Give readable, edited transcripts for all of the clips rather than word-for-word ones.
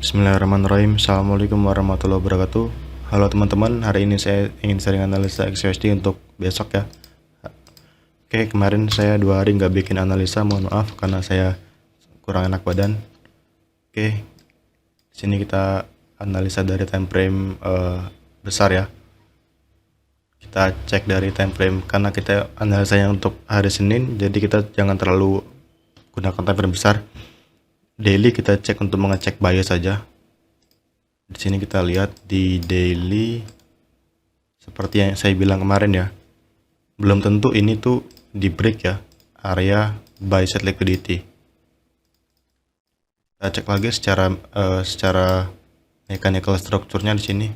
Bismillahirrahmanirrahim. Assalamualaikum warahmatullahi wabarakatuh. Halo teman-teman, hari ini saya ingin sharing analisa XUSD untuk besok ya. Oke, kemarin saya 2 hari nggak bikin analisa, mohon maaf karena saya kurang enak badan. Oke, sini kita analisa dari time frame besar ya. Kita cek dari time frame karena kita analisanya untuk hari Senin, jadi kita jangan terlalu gunakan time frame besar. Daily kita cek untuk mengecek bias saja. Di sini kita lihat di daily seperti yang saya bilang kemarin ya. Belum tentu ini tuh di break ya area buy side liquidity. Kita cek lagi secara mechanical structure-nya di sini.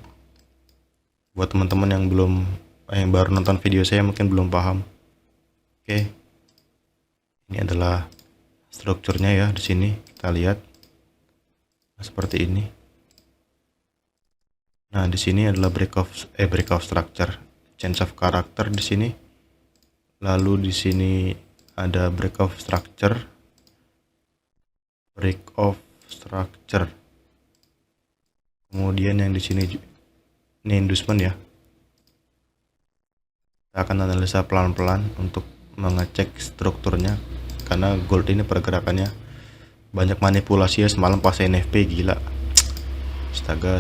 Buat teman-teman yang baru nonton video saya mungkin belum paham. Oke. Ini adalah strukturnya ya di sini. Kita lihat seperti ini. Nah, di sini adalah break of structure, change of character di sini. Lalu di sini ada break of structure. Kemudian yang di sini ini inducement ya. Kita akan analisa pelan-pelan untuk mengecek strukturnya karena gold ini pergerakannya banyak manipulasi ya semalam pas NFP, gila. Astaga.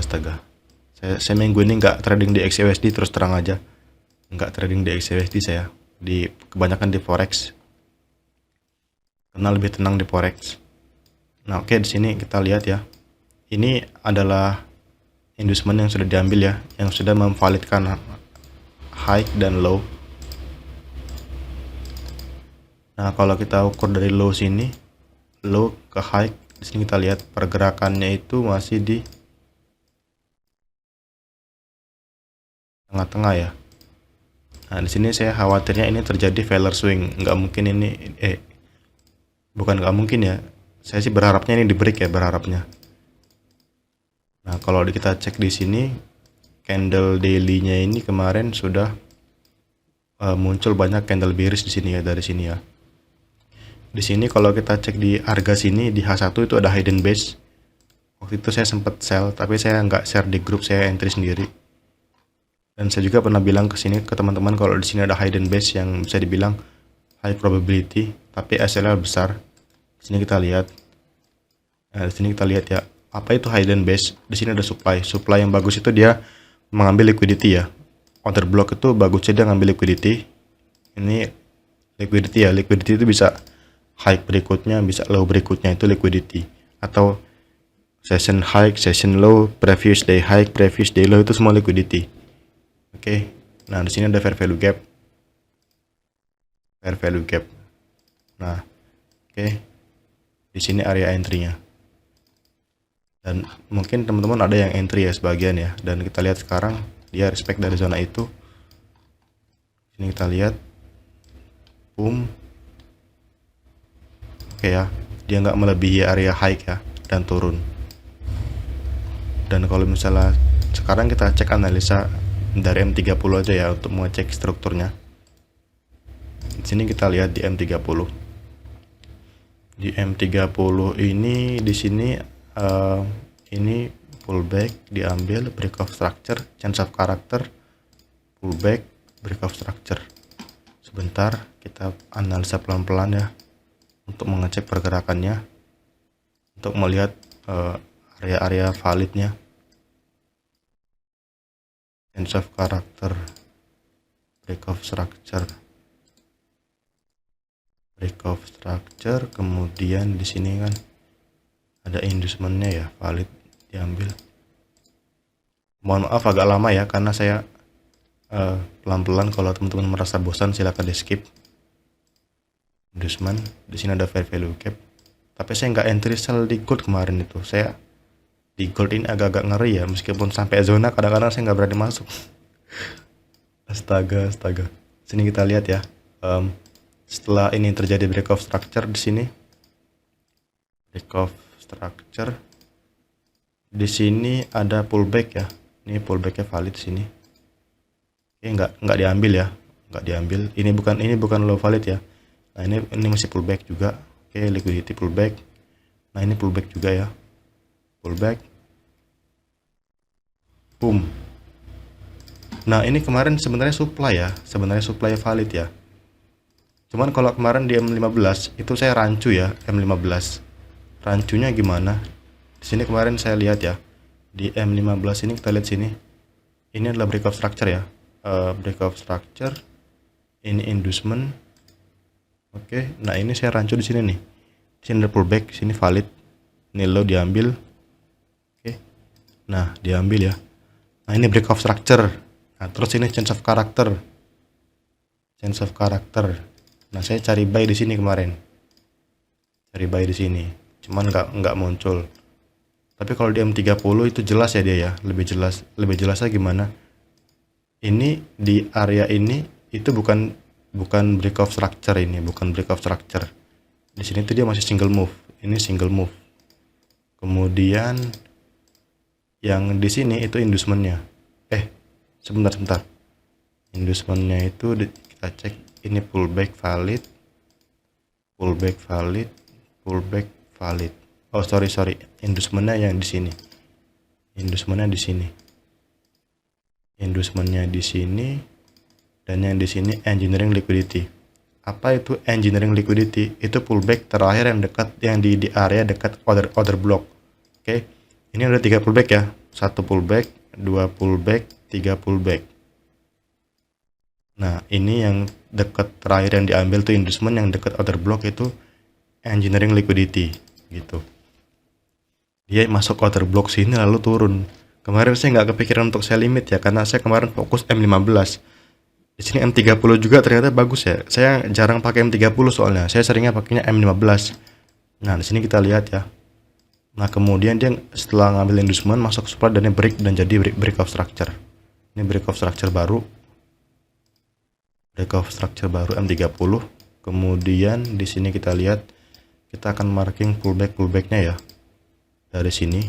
Saya minggu ini nggak trading di XUSD, terus terang aja. Nggak trading di XUSD saya. Kebanyakan di Forex. Karena lebih tenang di Forex. Nah, oke, di sini kita lihat ya. Ini adalah inducement yang sudah diambil ya, yang sudah memvalidkan high dan low. Nah, kalau kita ukur dari low sini, low ke high, di sini kita lihat pergerakannya itu masih di tengah-tengah ya. Nah, di sini saya khawatirnya ini terjadi failure swing. Nggak mungkin ini, bukan nggak mungkin ya. Saya sih berharapnya ini di break ya, berharapnya. Nah, kalau kita cek di sini, candle daily-nya ini kemarin sudah muncul banyak candle bearish di sini ya, dari sini ya. Di sini kalau kita cek di harga sini di H1 itu ada hidden base. Waktu itu saya sempat sell, tapi saya nggak share di grup, saya entry sendiri. Dan saya juga pernah bilang ke sini ke teman-teman kalau di sini ada hidden base yang bisa dibilang high probability, tapi SLR besar. Di sini kita lihat. Nah, di sini kita lihat ya, apa itu hidden base? Di sini ada supply. Supply yang bagus itu dia mengambil liquidity ya. Order block itu bagusnya dia ngambil liquidity. Ini liquidity ya. Liquidity itu bisa high berikutnya, bisa low berikutnya, itu liquidity. Atau session high, session low, previous day high, previous day low, itu semua liquidity. Oke. Nah, di sini ada fair value gap. Nah, oke. Di sini area entry-nya. Dan mungkin teman-teman ada yang entry ya sebagian ya. Dan kita lihat sekarang dia respect dari zona itu. Sini kita lihat, boom. Oke ya, dia nggak melebihi area high ya, dan turun. Dan kalau misalnya sekarang kita cek analisa dari M30 aja ya untuk mengecek strukturnya. Di sini kita lihat di M30. Di M30 ini di sini ini pullback, diambil break of structure, change of character, pullback, break of structure. Sebentar kita analisa pelan-pelan ya untuk mengecek pergerakannya, untuk melihat area-area validnya. Change of character, break of structure, kemudian di sini kan ada inducementnya ya, valid, diambil. Mohon maaf agak lama ya karena saya pelan-pelan. Kalau teman-teman merasa bosan silahkan di skip. Inducement, di sini ada fair value gap. Tapi saya nggak entry sell di gold kemarin itu. Saya di gold ini agak-agak ngeri ya, meskipun sampai zona kadang-kadang saya nggak berani masuk. Astaga. Sini kita lihat ya. Setelah ini terjadi break of structure di sini. Break of structure. Di sini ada pullback ya. Ini pullbacknya valid sini. Oke, nggak diambil ya. Nggak diambil. Ini bukan low valid ya. Nah, ini masih pullback juga. Oke, liquidity pullback. Nah, ini pullback juga ya. Pullback. boom. Nah ini kemarin sebenarnya supply ya, sebenarnya supply valid ya. Cuman kalau kemarin di M15 itu saya rancu ya, M15. Rancunya gimana? Di sini kemarin saya lihat ya. Di M15 ini kita lihat sini. Ini adalah break of structure ya. Break of structure. Ini inducement. Oke, nah ini saya rancu di sini nih. Di sini ada pullback, sini valid. Ini low diambil. Oke. Nah, diambil ya. Nah, ini break of structure. Nah, terus ini change of character. Change of character. Nah, saya cari buy di sini kemarin. Cari buy di sini. Cuman nggak muncul. Tapi kalau di M30 itu jelas ya dia ya, lebih jelas. Lebih jelasnya gimana? Ini di area ini itu bukan break of structure, ini bukan break of structure. Di sini tuh dia masih single move. Ini single move. Kemudian yang di sini itu inducementnya. Sebentar. Inducementnya itu kita cek, ini pullback valid, pullback valid, pullback valid. Oh sorry, inducementnya yang di sini. Inducementnya di sini. Inducementnya di sini, dan yang di sini engineering liquidity. Apa itu engineering liquidity? Itu pullback terakhir yang dekat, yang di area dekat order block. Oke. Ini ada 3 pullback ya. 1 pullback, 2 pullback, 3 pullback. Nah, ini yang dekat terakhir yang diambil tuh inducement, yang dekat order block itu engineering liquidity gitu. Dia masuk order block sini lalu turun. Kemarin saya nggak kepikiran untuk sell limit ya, karena saya kemarin fokus M15. Di sini M30 juga ternyata bagus ya. Saya jarang pakai M30 soalnya. Saya seringnya pakainya M15. Nah, di sini kita lihat ya. Nah, kemudian dia setelah ngambil inducement masuk supply dan break dan jadi break of structure. Ini break of structure baru. Break of structure baru M30. Kemudian di sini kita lihat, kita akan marking pullbacknya ya. Dari sini.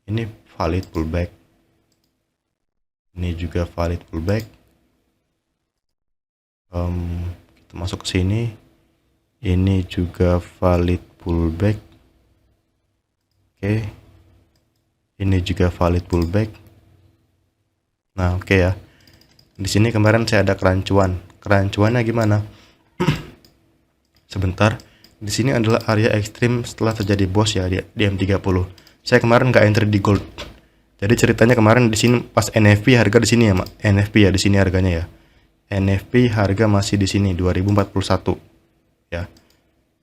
Ini valid pullback. Ini juga valid pullback. Kita masuk ke sini. Ini juga valid pullback. Oke. Ini juga valid pullback. Nah, oke ya. Di sini kemarin saya ada kerancuan. Kerancuannya gimana? Sebentar. Di sini adalah area ekstrim setelah terjadi boss ya di M30. Saya kemarin nggak entry di gold. Jadi ceritanya kemarin di sini pas NFP harga di sini ya, NFP ya di sini harganya ya. NFP harga masih di sini 2041 ya.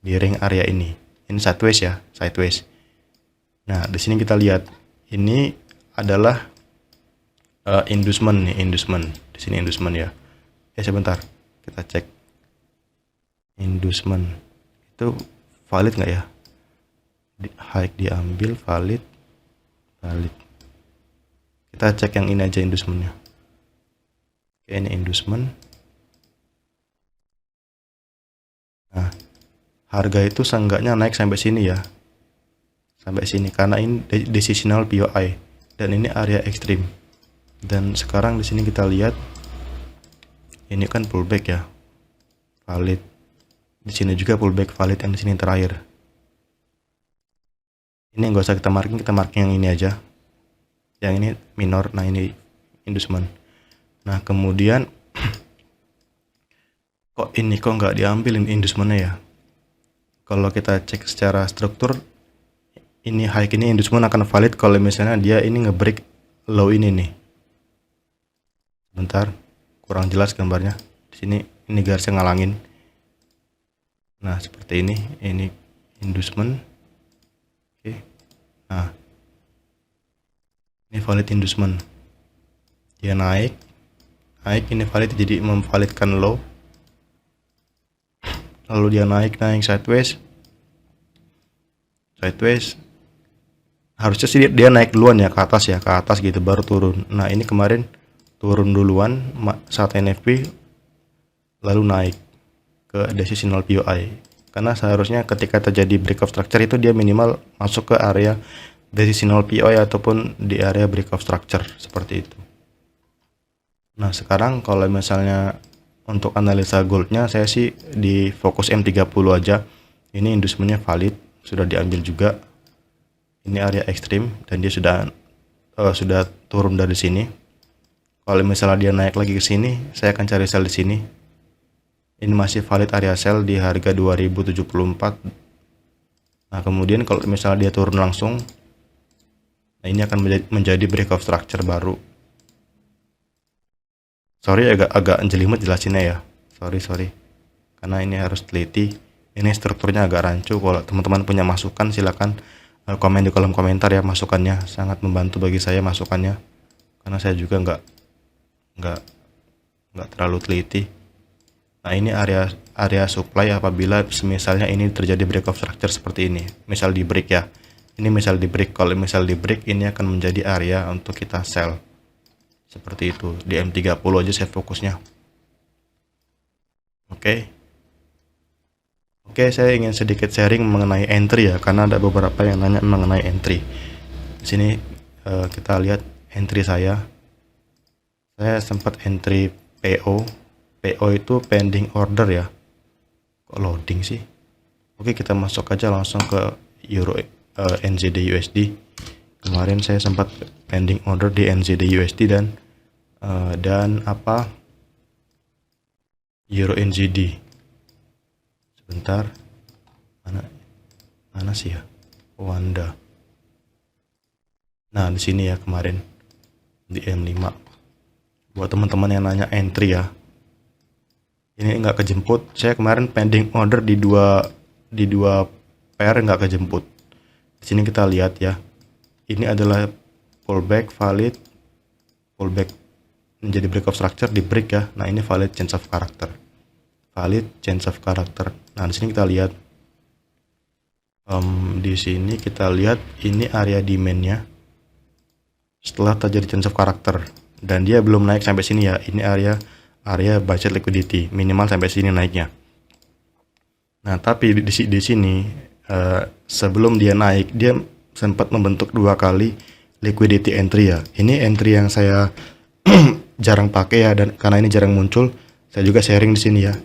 Di ring area ini. Ini sideways ya, sideways. Nah, di sini kita lihat ini adalah inducement nih, inducement. Di sini inducement ya. Sebentar. Kita cek. Inducement itu valid nggak ya? High diambil, valid. Kita cek yang ini aja inducementnya. Oke, ini inducement. Nah, harga itu seenggaknya naik sampai sini ya. Sampai sini karena ini decisional POI dan ini area ekstrim. Dan sekarang di sini kita lihat ini kan pullback ya. Valid. Di sini juga pullback valid yang di sini terakhir. Ini nggak usah kita marking yang ini aja. Yang ini minor, nah ini inducement. Nah kemudian kok nggak diambil inducementnya ya? Kalau kita cek secara struktur, ini high ini inducement akan valid kalau misalnya dia ini ngebreak low ini nih. Bentar, kurang jelas gambarnya. Di sini ini garisnya ngalangin. Nah seperti ini inducement. Oke. Nah ini valid inducement. Dia naik ini valid, jadi memvalidkan low. Lalu dia naik sideways. Harusnya sih dia naik duluan ya ke atas gitu baru turun. Nah ini kemarin turun duluan saat NFP lalu naik ke decisional POI, karena seharusnya ketika terjadi break of structure itu dia minimal masuk ke area decisional POI ataupun di area break of structure seperti itu. Nah sekarang kalau misalnya untuk analisa goldnya saya sih di fokus M30 aja. Ini inducementnya valid, sudah diambil juga. Ini area ekstrim dan dia sudah sudah turun dari sini. Kalau misalnya dia naik lagi ke sini, saya akan cari sell di sini. Ini masih valid area sell di harga 2074. Nah, kemudian kalau misalnya dia turun langsung, nah ini akan menjadi breakout structure baru. Sorry agak jelimet jelasinnya ya. Sorry. Karena ini harus teliti. Ini strukturnya agak rancu. Kalau teman-teman punya masukan silakan komen di kolom komentar ya, masukannya sangat membantu bagi saya masukannya. Karena saya juga nggak terlalu teliti. Nah, ini area supply apabila misalnya ini terjadi breakout structure seperti ini. Misal di break ya. Ini misal di break. Kalau misal di break, ini akan menjadi area untuk kita sell. Seperti itu. Di M30 aja saya fokusnya. Oke, saya ingin sedikit sharing mengenai entry ya, karena ada beberapa yang nanya mengenai entry. Di sini kita lihat entry saya. Saya sempat entry PO. PO itu pending order ya. Kok loading sih? Oke, kita masuk aja langsung ke Euro NZD USD. Kemarin saya sempat pending order di NZD USD dan apa? Euro NZD. Sebentar. Mana sih ya? Wanda. Nah, di sini ya kemarin di M5. Buat teman-teman yang nanya entry ya. Ini nggak kejemput. Saya kemarin pending order di dua pair nggak kejemput. Di sini kita lihat ya. Ini adalah pullback valid, pullback menjadi breakout structure di break ya. Nah, ini valid change of character. Valid change of character. Nah, di sini kita lihat. Di sini kita lihat ini area demand-nya setelah terjadi change of character dan dia belum naik sampai sini ya. Ini area budget liquidity minimal sampai sini naiknya. Nah, tapi di sini sebelum dia naik dia sempat membentuk 2 kali liquidity entry ya. Ini entry yang saya jarang pakai ya, dan karena ini jarang muncul, saya juga sharing di sini ya.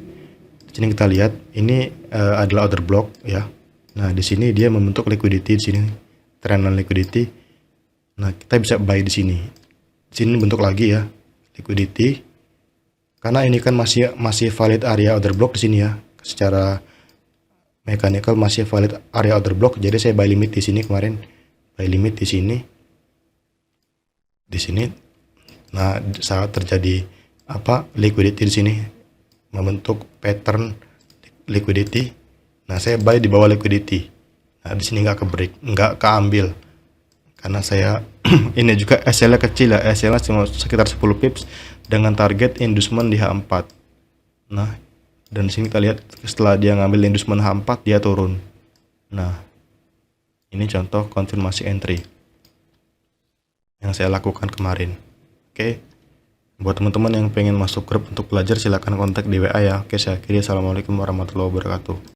Di sini kita lihat ini adalah order block ya. Nah, di sini dia membentuk liquidity di sini, trend liquidity. Nah, kita bisa buy di sini. Di sini bentuk lagi ya liquidity. Karena ini kan masih valid area order block di sini ya. Secara mechanical masih valid area order block. Jadi saya buy limit di sini kemarin. Buy limit di sini. Di sini. Nah, saat terjadi liquidity di sini membentuk pattern liquidity. Nah, saya buy di bawah liquidity. Nah, di sini nggak ke break, nggak keambil. Karena saya ini juga SL-nya kecil ya, SL-nya cuma sekitar 10 pips dengan target inducement di H4. Nah, dan di sini kita lihat setelah dia ngambil inducement H4 dia turun. Nah, ini contoh konfirmasi entry yang saya lakukan kemarin. Oke. Buat teman-teman yang pengen masuk grup untuk belajar silakan kontak di WA ya. Oke, saya akhiri. Assalamualaikum warahmatullahi wabarakatuh.